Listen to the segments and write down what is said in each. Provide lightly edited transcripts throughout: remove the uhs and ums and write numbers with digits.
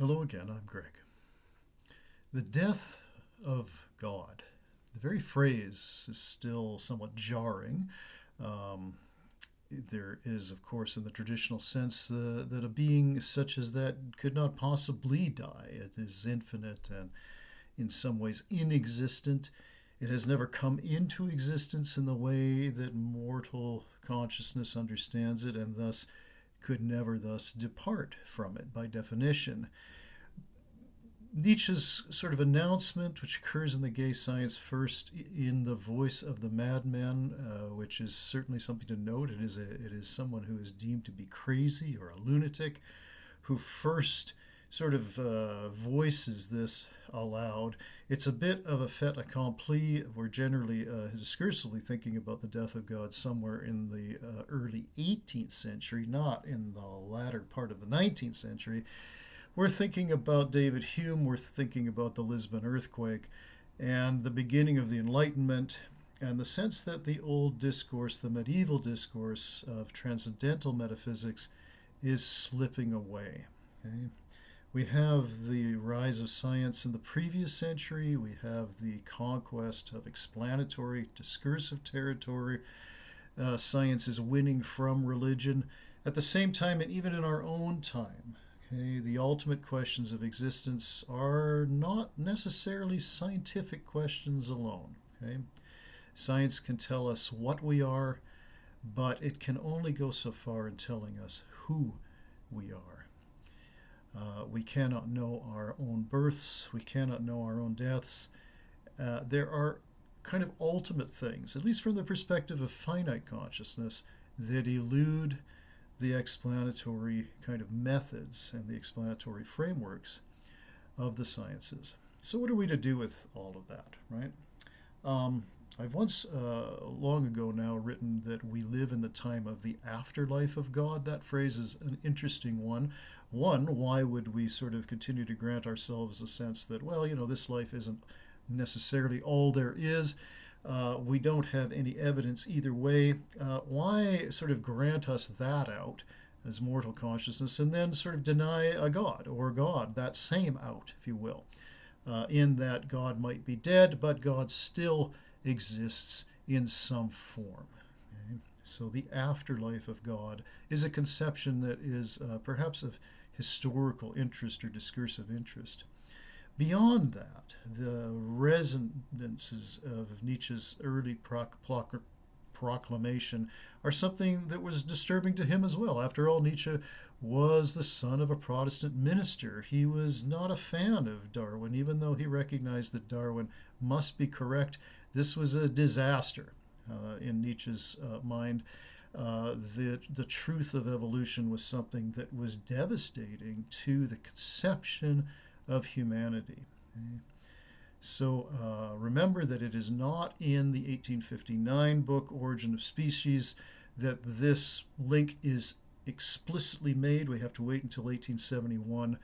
Hello again, I'm Greg. The death of God. The very phrase is still somewhat jarring. Um, there is, of course, in the traditional sense, that a being such as that could not possibly die. It is infinite and, in some ways, inexistent. It has never come into existence in the way that mortal consciousness understands it, and thus could never thus depart from it by definition. Nietzsche's sort of announcement, which occurs in the Gay Science first in the voice of the madman, which is certainly something to note. It is someone who is deemed to be crazy or a lunatic, who first sort of voices this aloud. It's a bit of a fait accompli. We're generally discursively thinking about the death of God somewhere in the early 18th century, not in the latter part of the 19th century. We're thinking about David Hume, we're thinking about the Lisbon earthquake and the beginning of the Enlightenment, and the sense that the old discourse, the medieval discourse of transcendental metaphysics, is slipping away. Okay? We have the rise of science in the previous century, we have the conquest of explanatory, discursive territory. Science is winning from religion. At the same time, and even in our own time, okay, the ultimate questions of existence are not necessarily scientific questions alone. Okay? Science can tell us what we are, but it can only go so far in telling us who we are. We cannot know our own births, we cannot know our own deaths. There are kind of ultimate things, at least from the perspective of finite consciousness, that elude the explanatory kind of methods and the explanatory frameworks of the sciences. So, what are we to do with all of that, right? I've once, long ago now, written that we live in the time of the afterlife of God. That phrase is an interesting one. One, why would we sort of continue to grant ourselves a sense that, well, this life isn't necessarily all there is? We don't have any evidence either way. Why sort of grant us that out as mortal consciousness and then sort of deny a God or God that same out, if you will, in that God might be dead, but God still exists in some form. Okay? So the afterlife of God is a conception that is perhaps of historical interest or discursive interest. Beyond that, the resonances of Nietzsche's early proclamation are something that was disturbing to him as well. After all, Nietzsche was the son of a Protestant minister. He was not a fan of Darwin, even though he recognized that Darwin must be correct. This was a disaster in Nietzsche's mind. The truth of evolution was something that was devastating to the conception of humanity. Okay? So remember that it is not in the 1859 book Origin of Species that this link is explicitly made. We have to wait until 1871,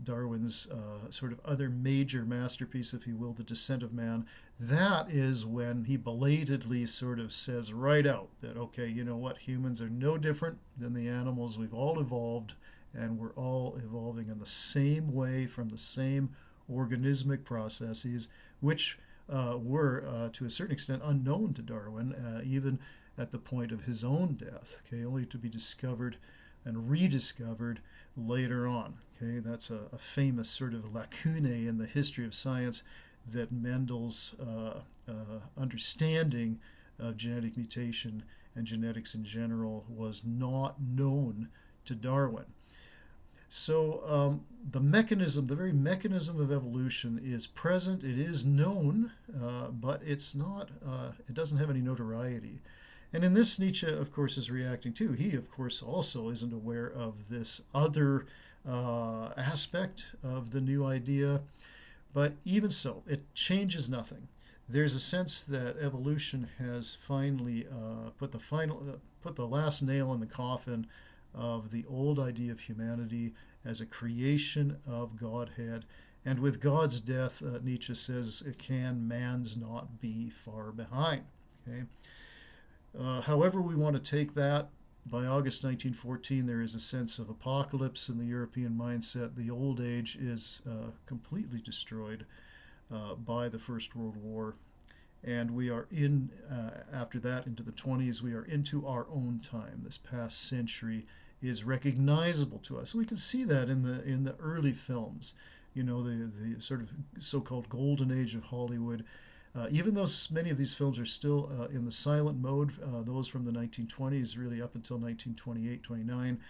Darwin's sort of other major masterpiece, if you will, The Descent of Man. That is when he belatedly sort of says right out that, okay, you know what, humans are no different than the animals. We've all evolved, and we're all evolving in the same way from the same organismic processes, which were, to a certain extent, unknown to Darwin, even at the point of his own death, okay, only to be discovered and rediscovered later on. Okay, that's a famous sort of lacune in the history of science, that Mendel's understanding of genetic mutation and genetics in general was not known to Darwin. So the mechanism, the very mechanism of evolution is present. It is known, but it's not. It doesn't have any notoriety. And in this, Nietzsche, of course, is reacting too. He, of course, also isn't aware of this other aspect of the new idea. But even so, it changes nothing. There's a sense that evolution has finally put the last nail in the coffin of the old idea of humanity as a creation of Godhead. And with God's death, Nietzsche says, can man's not be far behind? Okay? However we want to take that, By August 1914, there is a sense of apocalypse in the European mindset. The old age is completely destroyed by the First World War. And we are after that, into the 20s, we are into our own time. This past century is recognizable to us. We can see that in the early films, the sort of so-called golden age of Hollywood. Even though many of these films are still in the silent mode, those from the 1920s really up until 1928, 29,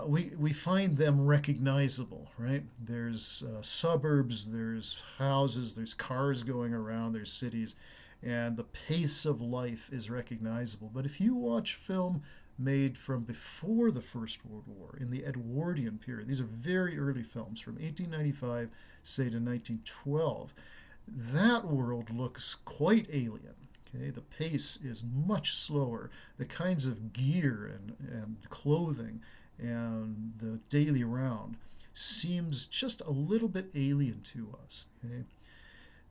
we find them recognizable, right? There's suburbs, there's houses, there's cars going around, there's cities, and the pace of life is recognizable. But if you watch film made from before the First World War, in the Edwardian period, these are very early films from 1895, say, to 1912, that world looks quite alien. Okay, the pace is much slower. The kinds of gear and clothing and the daily round seems just a little bit alien to us. Okay?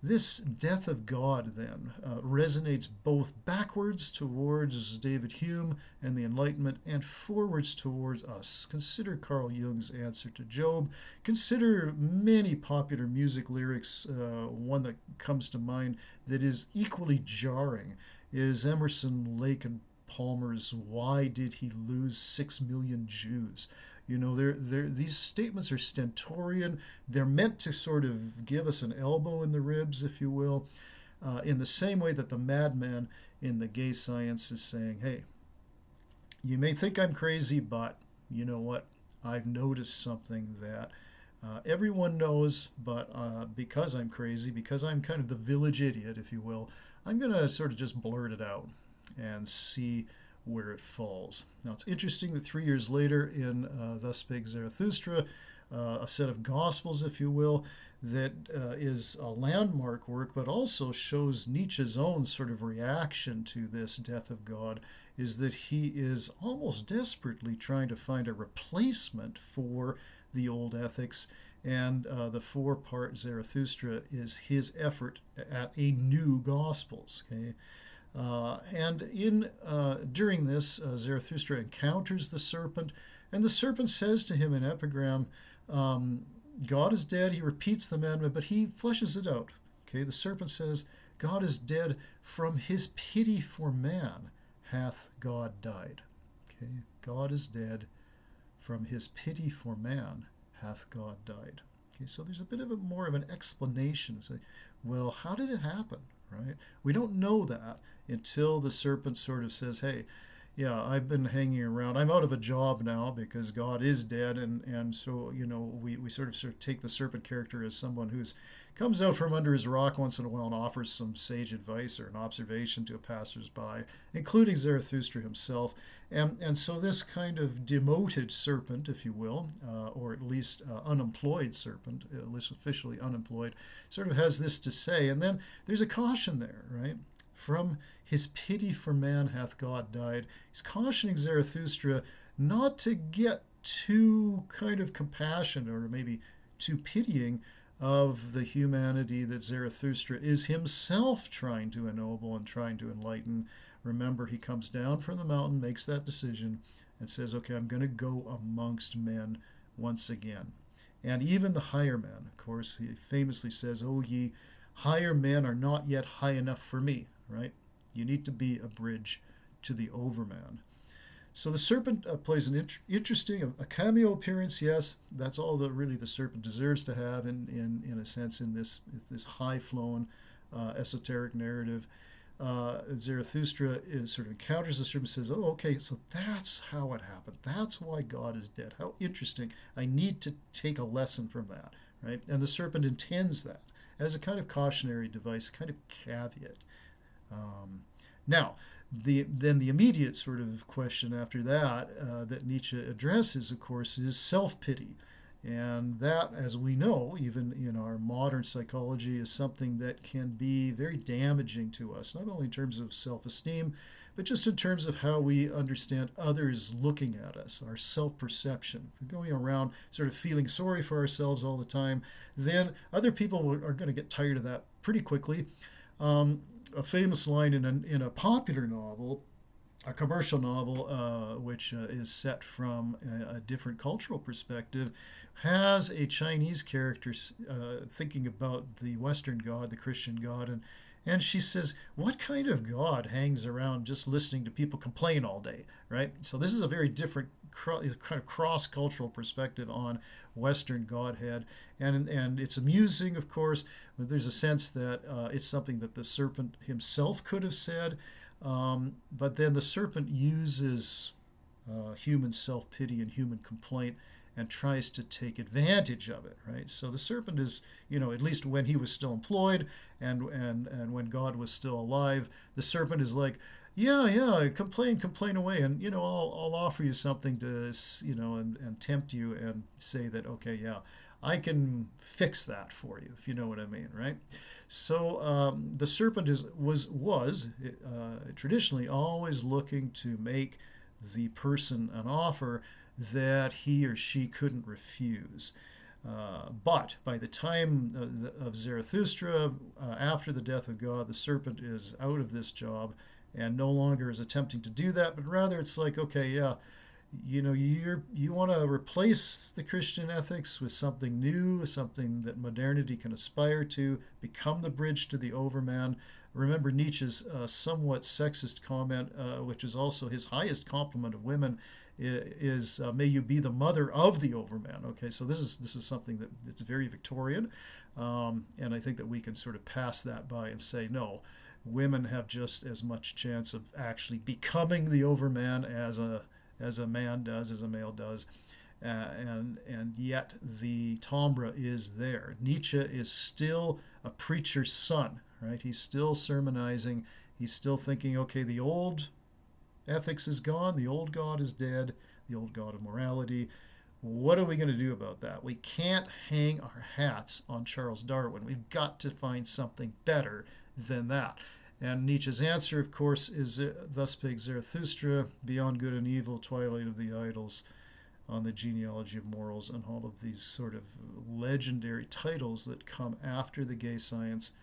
This death of God then resonates both backwards towards David Hume and the Enlightenment and forwards towards us. Consider Carl Jung's answer to Job. Consider many popular music lyrics. One that comes to mind that is equally jarring is Emerson, Lake and Palmer's "Why Did He Lose 6 Million Jews?" These statements are stentorian. They're meant to sort of give us an elbow in the ribs, if you will, in the same way that the madman in the gay science is saying, hey, you may think I'm crazy, but you know what? I've noticed something that everyone knows, but because I'm crazy, because I'm kind of the village idiot, if you will, I'm going to sort of just blurt it out and see where it falls. Now, it's interesting that 3 years later in Thus Spake Zarathustra, a set of Gospels, if you will, that is a landmark work, but also shows Nietzsche's own sort of reaction to this death of God, is that he is almost desperately trying to find a replacement for the old ethics, and the four-part Zarathustra is his effort at a new Gospels. Okay? During this, Zarathustra encounters the serpent, and the serpent says to him in epigram, God is dead. He repeats the mandament, but he fleshes it out. Okay, the serpent says, God is dead. From his pity for man hath God died. Okay, God is dead. From his pity for man hath God died. Okay, so there's a bit of more of an explanation. Say, well, how did it happen? Right? We don't know that until the serpent sort of says, hey, yeah, I've been hanging around. I'm out of a job now because God is dead. And so, we sort of take the serpent character as someone who's comes out from under his rock once in a while and offers some sage advice or an observation to a passersby, including Zarathustra himself. And so this kind of demoted serpent, if you will, or at least unemployed serpent, at least officially unemployed, sort of has this to say. And then there's a caution there, right? From his pity for man hath God died. He's cautioning Zarathustra not to get too kind of compassionate or maybe too pitying of the humanity that Zarathustra is himself trying to ennoble and trying to enlighten. Remember, he comes down from the mountain, makes that decision, and says, okay, I'm going to go amongst men once again. And even the higher men, of course, he famously says, oh, ye higher men are not yet high enough for me, right? You need to be a bridge to the overman. So the serpent plays an interesting, a cameo appearance, yes. That's all that really the serpent deserves to have in a sense in this high-flown esoteric narrative. Zarathustra sort of encounters the serpent and says, oh, okay, so that's how it happened. That's why God is dead. How interesting. I need to take a lesson from that, right? And the serpent intends that as a kind of cautionary device, kind of caveat. Now, then the immediate sort of question after that that Nietzsche addresses, of course, is self-pity. And that, as we know, even in our modern psychology, is something that can be very damaging to us, not only in terms of self-esteem, but just in terms of how we understand others looking at us, our self-perception. If we're going around sort of feeling sorry for ourselves all the time, then other people are going to get tired of that pretty quickly. A famous line in a popular novel a commercial novel, which is set from a different cultural perspective, has a Chinese character thinking about the Western God, the Christian God, and she says, "What kind of God hangs around just listening to people complain all day?" Right. So this is a very different kind of cross-cultural perspective on Western Godhead, and it's amusing, of course. But there's a sense that it's something that the serpent himself could have said. But then the serpent uses human self pity and human complaint and tries to take advantage of it, right? So the serpent is, at least when he was still employed and when God was still alive, the serpent is like, yeah, yeah, complain away, and I'll offer you something to, and tempt you and say that, okay, yeah, I can fix that for you, if you know what I mean, right? So the serpent was traditionally always looking to make the person an offer that he or she couldn't refuse. But by the time of Zarathustra, after the death of God, the serpent is out of this job and no longer is attempting to do that, but rather it's like, okay, yeah, you want to replace the Christian ethics with something new, something that modernity can aspire to, become the bridge to the overman. Remember Nietzsche's somewhat sexist comment, which is also his highest compliment of women, is "May you be the mother of the overman." Okay, so this is something that's very Victorian, and I think that we can sort of pass that by and say no. Women have just as much chance of actually becoming the overman as a man does, as a male does, and yet the timbre is there. Nietzsche is still a preacher's son, right? He's still sermonizing. He's still thinking, okay, the old ethics is gone, the old God is dead, the old God of morality. What are we going to do about that? We can't hang our hats on Charles Darwin. We've got to find something better than that. And Nietzsche's answer, of course, is Thus Spake Zarathustra, Beyond Good and Evil, Twilight of the Idols, On the Genealogy of Morals, and all of these sort of legendary titles that come after the gay science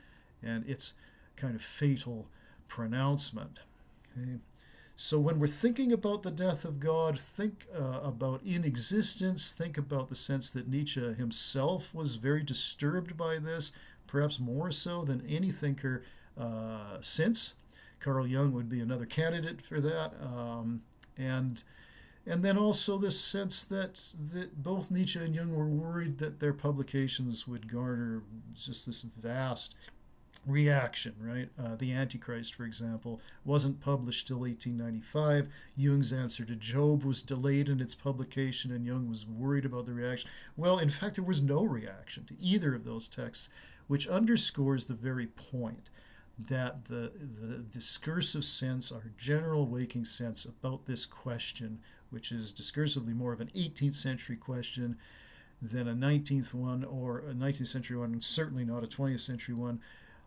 and its kind of fatal pronouncement. Okay? So when we're thinking about the death of God, think about inexistence, think about the sense that Nietzsche himself was very disturbed by this, perhaps more so than any thinker since. Carl Jung would be another candidate for that. And then also this sense that both Nietzsche and Jung were worried that their publications would garner just this vast reaction, right? The Antichrist, for example, wasn't published till 1895. Jung's answer to Job was delayed in its publication, and Jung was worried about the reaction. Well, in fact, there was no reaction to either of those texts, which underscores the very point that the discursive sense, our general waking sense about this question, which is discursively more of an 18th century question than a 19th one, or a 19th century one, and certainly not a 20th century one.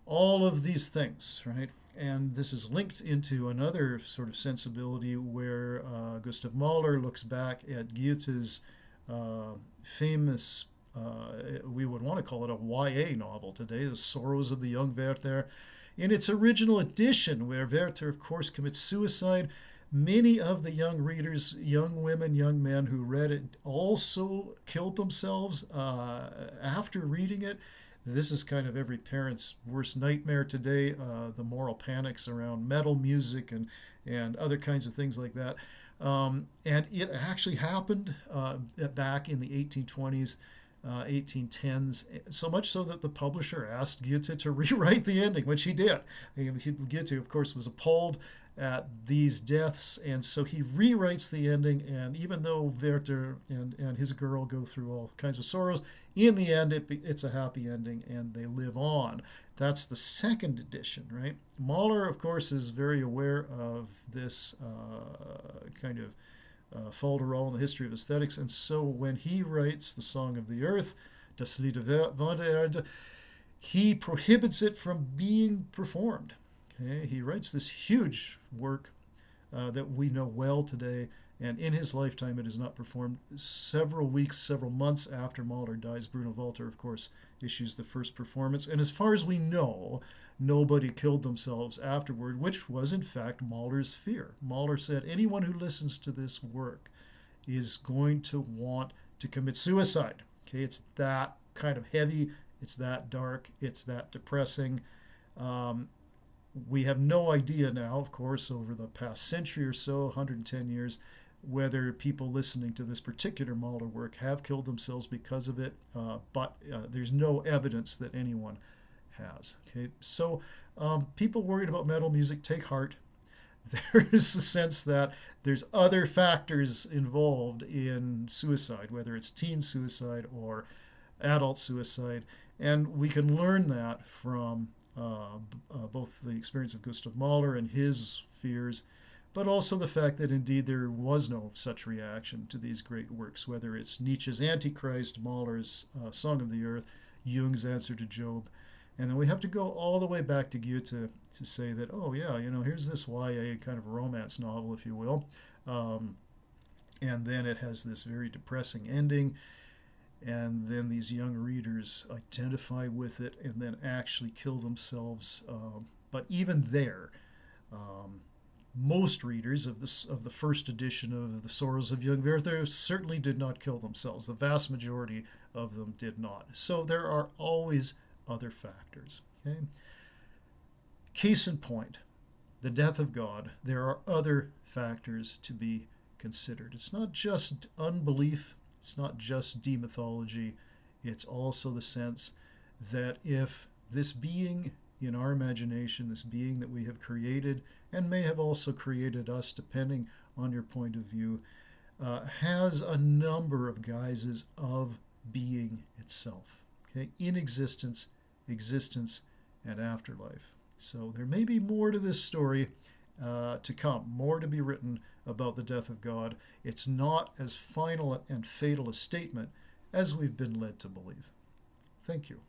All of these things, right? And this is linked into another sort of sensibility where Gustav Mahler looks back at Goethe's famous, we would want to call it a YA novel today, The Sorrows of the Young Werther. In its original edition, where Werther, of course, commits suicide, many of the young readers, young women, young men who read it, also killed themselves after reading it. This is kind of every parent's worst nightmare today, the moral panics around metal music and other kinds of things like that. And it actually happened back in the 1820s, 1810s, so much so that the publisher asked Goethe to rewrite the ending, which he did. Goethe, of course, was appalled at these deaths, and so he rewrites the ending, and even though Werther and his girl go through all kinds of sorrows, in the end it's a happy ending and they live on. That's the second edition, right? Mahler, of course, is very aware of this kind of folderol in the history of aesthetics, and so when he writes The Song of the Earth, Das Lied von der Erde, he prohibits it from being performed. Okay? He writes this huge work that we know well today, And in his lifetime, it is not performed. Several weeks, several months after Mahler dies, Bruno Walter, of course, issues the first performance. And as far as we know, nobody killed themselves afterward, which was, in fact, Mahler's fear. Mahler said, anyone who listens to this work is going to want to commit suicide. Okay, it's that kind of heavy, it's that dark, it's that depressing. We have no idea now, of course, over the past century or so, 110 years, whether people listening to this particular Mahler work have killed themselves because of it, but there's no evidence that anyone has. Okay, so people worried about metal music, take heart. There is a sense that there's other factors involved in suicide, whether it's teen suicide or adult suicide, and we can learn that from both the experience of Gustav Mahler and his fears, but also the fact that indeed there was no such reaction to these great works, whether it's Nietzsche's Antichrist, Mahler's Song of the Earth, Jung's Answer to Job. And then we have to go all the way back to Goethe to say that, oh yeah, here's this YA kind of romance novel, if you will. And then it has this very depressing ending. And then these young readers identify with it and then actually kill themselves. But even there, most readers of the first edition of The Sorrows of Young Werther certainly did not kill themselves. The vast majority of them did not. So there are always other factors. Okay? Case in point, the death of God. There are other factors to be considered. It's not just unbelief. It's not just demythology. It's also the sense that if this being in our imagination, this being that we have created and may have also created us, depending on your point of view, has a number of guises of being itself. Okay, in existence, and afterlife. So there may be more to this story to come, more to be written about the death of God. It's not as final and fatal a statement as we've been led to believe. Thank you.